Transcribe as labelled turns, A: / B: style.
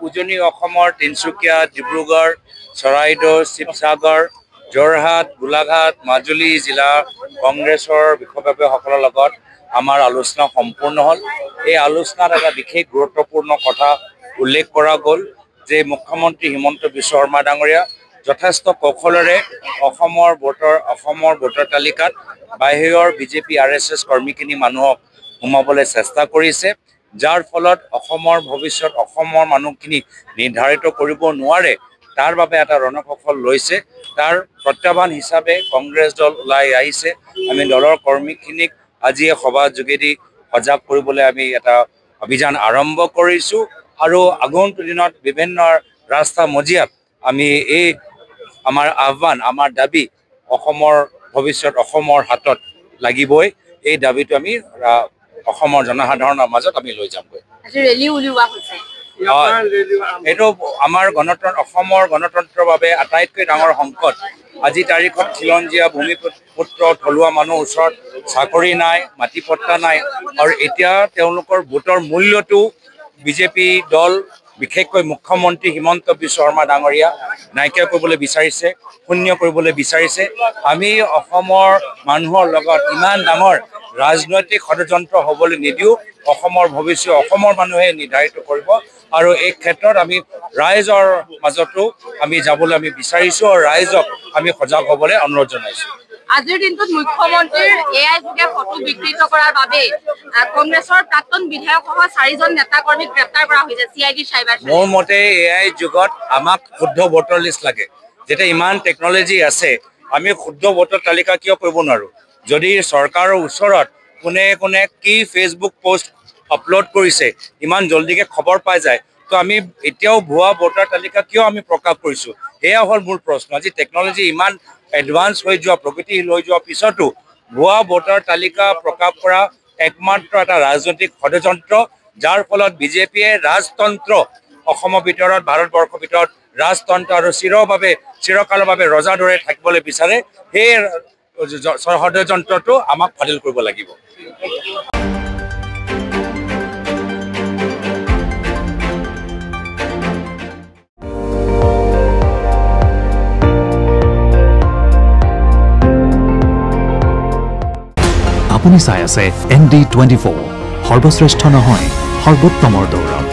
A: উজনি অসমৰ তিনচুকীয়া, ডিব্ৰুগড়, চৰাইদেউ, শিৱসাগৰ, যোৰহাট, গোলাঘাট, মাজুলী জিলা কংগ্ৰেছৰ বিষয়ববীয়াসকলৰ লগত আমাৰ আলোচনা সম্পূৰ্ণ হ'ল। এই আলোচনাত এটা বিশেষ গুৰুত্বপূৰ্ণ কথা উল্লেখ কৰা গ'ল যে মুখ্যমন্ত্ৰী হিমন্ত বিশ্ব শৰ্মা ডাঙৰীয়া যথেষ্ট কৌশলেৰে অসমৰ ভোটাৰ তালিকাত বাহিৰৰ বিজেপি RSS কৰ্মীখিনি মানুহক সোমাবলৈ চেষ্টা কৰিছে, যাৰ ফলত অসমৰ ভৱিষ্যত অসমৰ মানুহখিনি নিৰ্ধাৰিত কৰিব নোৱাৰে। তাৰ বাবে এটা ৰণকৌশল লৈছে। তাৰ প্ৰত্যাহ্বান হিচাপে কংগ্ৰেছ দল ওলাই আহিছে। আমি দলৰ কৰ্মীখিনিক আজি সভা যোগেদি সজাগ কৰিবলৈ আমি এটা অভিযান আৰম্ভ কৰিছোঁ আৰু আগন্তুক দিনত বিভিন্ন ৰাস্তা মজিয়াত আমি এই আমাৰ আহ্বান, আমাৰ দাবী অসমৰ ভৱিষ্যত অসমৰ হাতত লাগিবই। এই দাবীটো আমি অসমৰ জনসাধাৰণৰ মাজত আমি লৈ যামগৈ। এইটো আমাৰ অসমৰ গণতন্ত্ৰৰ বাবে আটাইতকৈ ডাঙৰ সংকট। আজি তাৰিখত খিলঞ্জীয়া ভূমিপুত্ৰ থলুৱা মানুহ ওচৰত চাকৰি নাই, মাটি পট্টা নাই আৰু এতিয়া তেওঁলোকৰ ভোটৰ মূল্যটো বিজেপি দল বিশেষকৈ মুখ্যমন্ত্ৰী হিমন্ত বিশ্ব শৰ্মা ডাঙৰীয়া নাইকিয়া কৰিবলৈ বিচাৰিছে, শূন্য কৰিবলৈ বিচাৰিছে। আমি অসমৰ মানুহৰ লগত ইমান ডাঙৰ ৰাজনৈতিক ষড়যন্ত্ৰ হ'বলৈ নিদিওঁ। অসমৰ ভৱিষ্যত অসমৰ মানুহে নিৰ্ধাৰিত কৰিব আৰু এই ক্ষেত্ৰত আমি ৰাইজৰ মাজতো আমি যাবলৈ আমি বিচাৰিছোঁ আৰু ৰাইজক আমি সজাগ হ'বলৈ অনুৰোধ জনাইছোঁ।
B: আজিৰ দিনটোত মুখ্যমন্ত্ৰীৰ AI যোগে ফটো বিকৃত কৰাৰ বাবে কংগ্ৰেছৰ প্ৰাক্তন বিধায়ক সহ 4জন নেতা কৰ্মীক গ্ৰেপ্তাৰ কৰা হৈছে CID চাইবাৰ।
A: মোৰ মতে AI যুগত আমাক শুদ্ধ ভোটাৰ লিষ্ট লাগে। যেতিয়া ইমান টেকনলজি আছে, আমি শুদ্ধ ভোটাৰ তালিকা কিয় কৰিব নোৱাৰোঁ? যদি চৰকাৰৰ ওচৰত কোনে কোনে কি ফেচবুক পোষ্ট আপলোড কৰিছে ইমান জলদিকে খবৰ পাই যায়, তো আমি এতিয়াও ভুৱা ভোটাৰ তালিকা কিয় আমি প্ৰকাশ কৰিছোঁ? সেয়া হ'ল মূল প্ৰশ্ন। আজি টেকনলজি ইমান এডভান্স হৈ যোৱা, প্ৰগতিশীল হৈ যোৱাৰ পিছতো ভুৱা ভোটাৰ তালিকা প্ৰকাশ কৰা একমাত্ৰ এটা ৰাজনৈতিক ষড়যন্ত্ৰ, যাৰ ফলত বিজেপিয়ে ৰাজতন্ত্ৰ অসমৰ ভিতৰত, ভাৰতবৰ্ষৰ ভিতৰত ৰাজতন্ত্ৰ আৰু চিৰকালৰ বাবে ৰজাৰ দৰে থাকিবলৈ বিচাৰে। সেই ষড়যন্ত্ৰটো আমাক ফাদিল কৰিব লাগিব।
C: আপুনি চাই আছে ND24, সৰ্বশ্ৰেষ্ঠ নহয় সৰ্বোত্তমৰ দৌৰ।